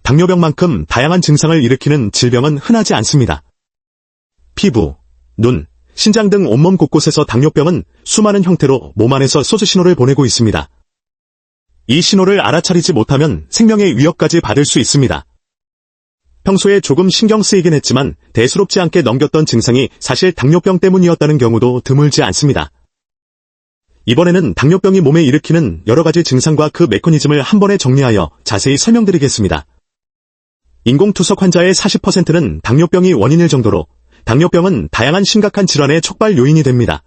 당뇨병만큼 다양한 증상을 일으키는 질병은 흔하지 않습니다. 피부, 눈, 신장 등 온몸 곳곳에서 당뇨병은 수많은 형태로 몸 안에서 소주 신호를 보내고 있습니다. 이 신호를 알아차리지 못하면 생명의 위협까지 받을 수 있습니다. 평소에 조금 신경 쓰이긴 했지만 대수롭지 않게 넘겼던 증상이 사실 당뇨병 때문이었다는 경우도 드물지 않습니다. 이번에는 당뇨병이 몸에 일으키는 여러 가지 증상과 그 메커니즘을 한 번에 정리하여 자세히 설명드리겠습니다. 인공투석 환자의 40%는 당뇨병이 원인일 정도로 당뇨병은 다양한 심각한 질환의 촉발 요인이 됩니다.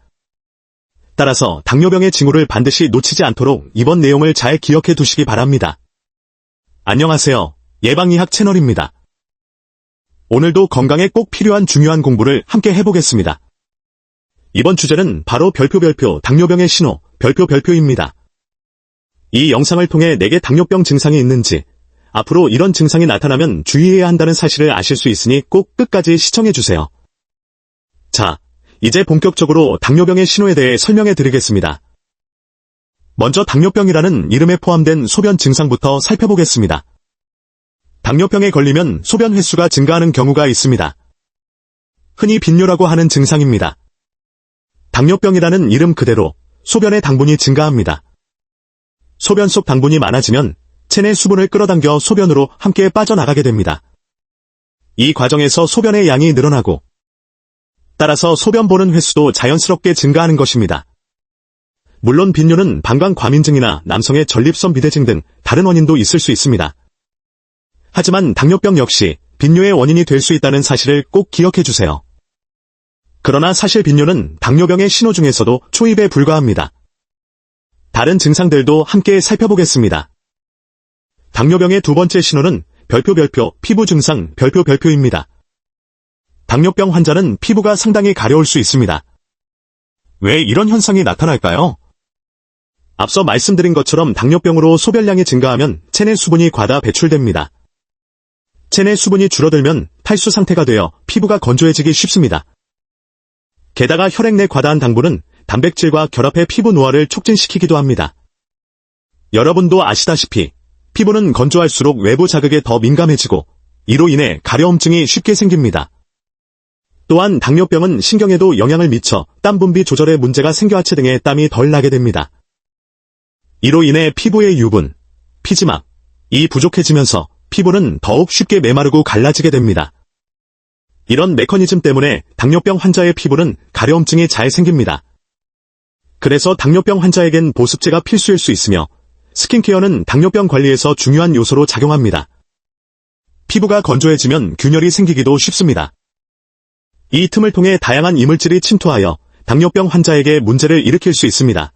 따라서 당뇨병의 징후를 반드시 놓치지 않도록 이번 내용을 잘 기억해 두시기 바랍니다. 안녕하세요. 예방의학 채널입니다. 오늘도 건강에 꼭 필요한 중요한 공부를 함께 해보겠습니다. 이번 주제는 바로 별표 당뇨병의 신호 별표입니다. 이 영상을 통해 내게 당뇨병 증상이 있는지, 앞으로 이런 증상이 나타나면 주의해야 한다는 사실을 아실 수 있으니 꼭 끝까지 시청해주세요. 자, 이제 본격적으로 당뇨병의 신호에 대해 설명해 드리겠습니다. 먼저 당뇨병이라는 이름에 포함된 소변 증상부터 살펴보겠습니다. 당뇨병에 걸리면 소변 횟수가 증가하는 경우가 있습니다. 흔히 빈뇨라고 하는 증상입니다. 당뇨병이라는 이름 그대로 소변의 당분이 증가합니다. 소변 속 당분이 많아지면 체내 수분을 끌어당겨 소변으로 함께 빠져나가게 됩니다. 이 과정에서 소변의 양이 늘어나고 따라서 소변 보는 횟수도 자연스럽게 증가하는 것입니다. 물론 빈뇨는 방광과민증이나 남성의 전립선 비대증 등 다른 원인도 있을 수 있습니다. 하지만 당뇨병 역시 빈뇨의 원인이 될 수 있다는 사실을 꼭 기억해 주세요. 그러나 사실 빈뇨는 당뇨병의 신호 중에서도 초입에 불과합니다. 다른 증상들도 함께 살펴보겠습니다. 당뇨병의 두 번째 신호는 별표 피부 증상 별표입니다. 당뇨병 환자는 피부가 상당히 가려울 수 있습니다. 왜 이런 현상이 나타날까요? 앞서 말씀드린 것처럼 당뇨병으로 소변량이 증가하면 체내 수분이 과다 배출됩니다. 체내 수분이 줄어들면 탈수 상태가 되어 피부가 건조해지기 쉽습니다. 게다가 혈액 내 과다한 당분은 단백질과 결합해 피부 노화를 촉진시키기도 합니다. 여러분도 아시다시피 피부는 건조할수록 외부 자극에 더 민감해지고 이로 인해 가려움증이 쉽게 생깁니다. 또한 당뇨병은 신경에도 영향을 미쳐 땀 분비 조절에 문제가 생겨 하체 등에 땀이 덜 나게 됩니다. 이로 인해 피부의 유분, 피지막이 부족해지면서 피부는 더욱 쉽게 메마르고 갈라지게 됩니다. 이런 메커니즘 때문에 당뇨병 환자의 피부는 가려움증이 잘 생깁니다. 그래서 당뇨병 환자에겐 보습제가 필수일 수 있으며 스킨케어는 당뇨병 관리에서 중요한 요소로 작용합니다. 피부가 건조해지면 균열이 생기기도 쉽습니다. 이 틈을 통해 다양한 이물질이 침투하여 당뇨병 환자에게 문제를 일으킬 수 있습니다.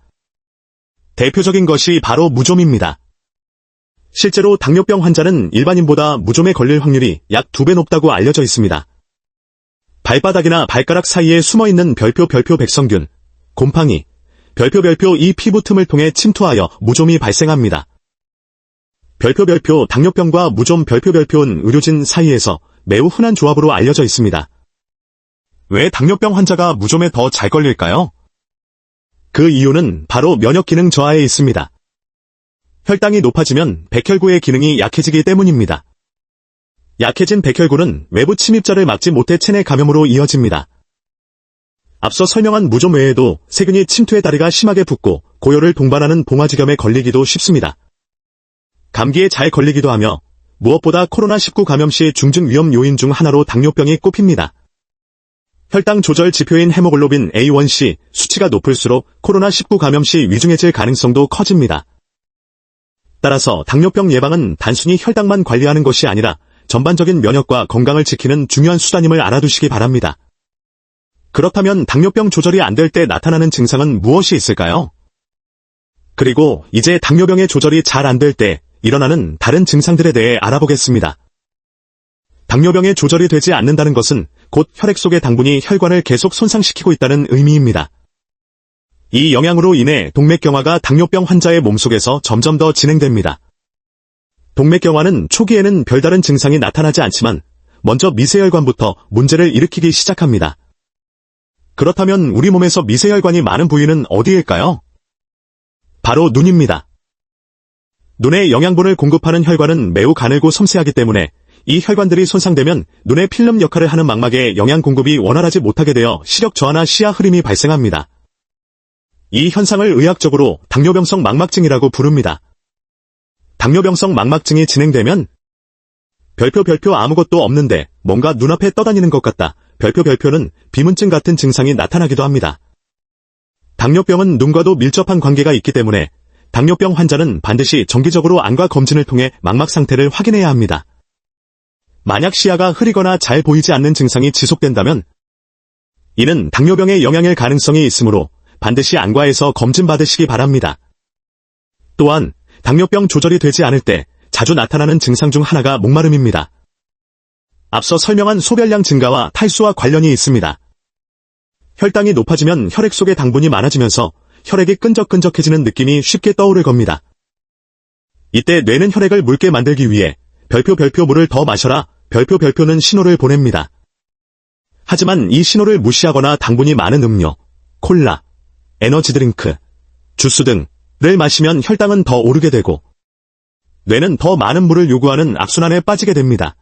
대표적인 것이 바로 무좀입니다. 실제로 당뇨병 환자는 일반인보다 무좀에 걸릴 확률이 약 2배 높다고 알려져 있습니다. 발바닥이나 발가락 사이에 숨어있는 별표 백성균, 곰팡이, 별표 이 피부 틈을 통해 침투하여 무좀이 발생합니다. 별표 당뇨병과 무좀 별표는 의료진 사이에서 매우 흔한 조합으로 알려져 있습니다. 왜 당뇨병 환자가 무좀에 더 잘 걸릴까요? 그 이유는 바로 면역 기능 저하에 있습니다. 혈당이 높아지면 백혈구의 기능이 약해지기 때문입니다. 약해진 백혈구는 외부 침입자를 막지 못해 체내 감염으로 이어집니다. 앞서 설명한 무좀 외에도 세균이 침투해 다리가 심하게 붓고 고열을 동반하는 봉화지겸에 걸리기도 쉽습니다. 감기에 잘 걸리기도 하며 무엇보다 코로나19 감염 시 중증 위험 요인 중 하나로 당뇨병이 꼽힙니다. 혈당 조절 지표인 헤모글로빈 A1C 수치가 높을수록 코로나19 감염 시 위중해질 가능성도 커집니다. 따라서 당뇨병 예방은 단순히 혈당만 관리하는 것이 아니라 전반적인 면역과 건강을 지키는 중요한 수단임을 알아두시기 바랍니다. 그렇다면 당뇨병 조절이 안 될 때 나타나는 증상은 무엇이 있을까요? 그리고 이제 당뇨병의 조절이 잘 안 될 때 일어나는 다른 증상들에 대해 알아보겠습니다. 당뇨병의 조절이 되지 않는다는 것은 곧 혈액 속의 당분이 혈관을 계속 손상시키고 있다는 의미입니다. 이 영향으로 인해 동맥경화가 당뇨병 환자의 몸속에서 점점 더 진행됩니다. 동맥경화는 초기에는 별다른 증상이 나타나지 않지만 먼저 미세혈관부터 문제를 일으키기 시작합니다. 그렇다면 우리 몸에서 미세혈관이 많은 부위는 어디일까요? 바로 눈입니다. 눈에 영양분을 공급하는 혈관은 매우 가늘고 섬세하기 때문에 이 혈관들이 손상되면 눈의 필름 역할을 하는 망막에 영양 공급이 원활하지 못하게 되어 시력 저하나 시야 흐림이 발생합니다. 이 현상을 의학적으로 당뇨병성 망막증이라고 부릅니다. 당뇨병성 망막증이 진행되면 별표 아무것도 없는데 뭔가 눈앞에 떠다니는 것 같다. 별표는 비문증 같은 증상이 나타나기도 합니다. 당뇨병은 눈과도 밀접한 관계가 있기 때문에 당뇨병 환자는 반드시 정기적으로 안과 검진을 통해 망막 상태를 확인해야 합니다. 만약 시야가 흐리거나 잘 보이지 않는 증상이 지속된다면 이는 당뇨병의 영향일 가능성이 있으므로 반드시 안과에서 검진받으시기 바랍니다. 또한 당뇨병 조절이 되지 않을 때 자주 나타나는 증상 중 하나가 목마름입니다. 앞서 설명한 소변량 증가와 탈수와 관련이 있습니다. 혈당이 높아지면 혈액 속에 당분이 많아지면서 혈액이 끈적끈적해지는 느낌이 쉽게 떠오를 겁니다. 이때 뇌는 혈액을 묽게 만들기 위해 별표 물을 더 마셔라. 별표는 신호를 보냅니다. 하지만 이 신호를 무시하거나 당분이 많은 음료, 콜라, 에너지 드링크, 주스 등을 마시면 혈당은 더 오르게 되고 뇌는 더 많은 물을 요구하는 악순환에 빠지게 됩니다.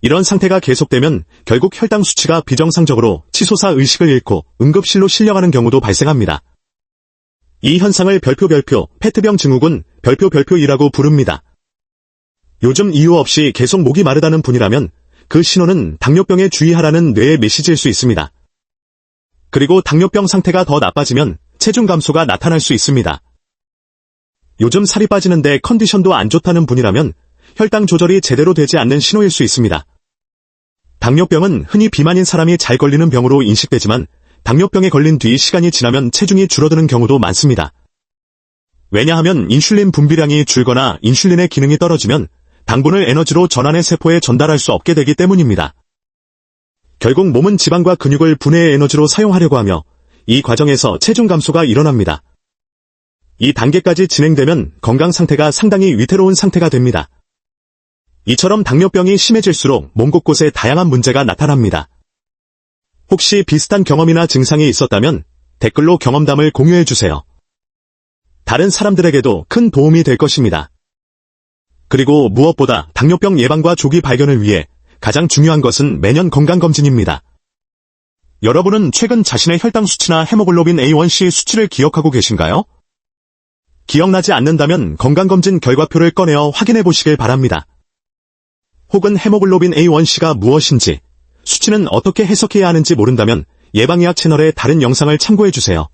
이런 상태가 계속되면 결국 혈당 수치가 비정상적으로 치솟아 의식을 잃고 응급실로 실려가는 경우도 발생합니다. 이 현상을 별표 페트병 증후군 별표이라고 부릅니다. 요즘 이유 없이 계속 목이 마르다는 분이라면 그 신호는 당뇨병에 주의하라는 뇌의 메시지일 수 있습니다. 그리고 당뇨병 상태가 더 나빠지면 체중 감소가 나타날 수 있습니다. 요즘 살이 빠지는데 컨디션도 안 좋다는 분이라면 혈당 조절이 제대로 되지 않는 신호일 수 있습니다. 당뇨병은 흔히 비만인 사람이 잘 걸리는 병으로 인식되지만 당뇨병에 걸린 뒤 시간이 지나면 체중이 줄어드는 경우도 많습니다. 왜냐하면 인슐린 분비량이 줄거나 인슐린의 기능이 떨어지면 당분을 에너지로 전환의 세포에 전달할 수 없게 되기 때문입니다. 결국 몸은 지방과 근육을 분해의 에너지로 사용하려고 하며 이 과정에서 체중 감소가 일어납니다. 이 단계까지 진행되면 건강 상태가 상당히 위태로운 상태가 됩니다. 이처럼 당뇨병이 심해질수록 몸 곳곳에 다양한 문제가 나타납니다. 혹시 비슷한 경험이나 증상이 있었다면 댓글로 경험담을 공유해주세요. 다른 사람들에게도 큰 도움이 될 것입니다. 그리고 무엇보다 당뇨병 예방과 조기 발견을 위해 가장 중요한 것은 매년 건강검진입니다. 여러분은 최근 자신의 혈당 수치나 헤모글로빈 A1C 수치를 기억하고 계신가요? 기억나지 않는다면 건강검진 결과표를 꺼내어 확인해 보시길 바랍니다. 혹은 헤모글로빈 A1C가 무엇인지, 수치는 어떻게 해석해야 하는지 모른다면 예방의학 채널의 다른 영상을 참고해주세요.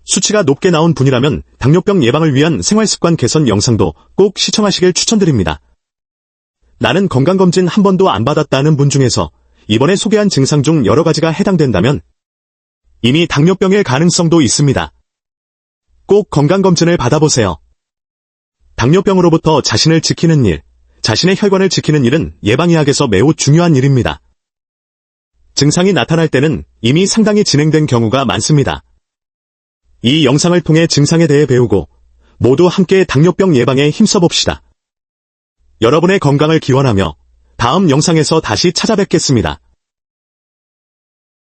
수치가 높게 나온 분이라면 당뇨병 예방을 위한 생활습관 개선 영상도 꼭 시청하시길 추천드립니다. 나는 건강검진 한 번도 안 받았다는 분 중에서 이번에 소개한 증상 중 여러 가지가 해당된다면 이미 당뇨병일 가능성도 있습니다. 꼭 건강검진을 받아보세요. 당뇨병으로부터 자신을 지키는 일, 자신의 혈관을 지키는 일은 예방의학에서 매우 중요한 일입니다. 증상이 나타날 때는 이미 상당히 진행된 경우가 많습니다. 이 영상을 통해 증상에 대해 배우고 모두 함께 당뇨병 예방에 힘써봅시다. 여러분의 건강을 기원하며 다음 영상에서 다시 찾아뵙겠습니다.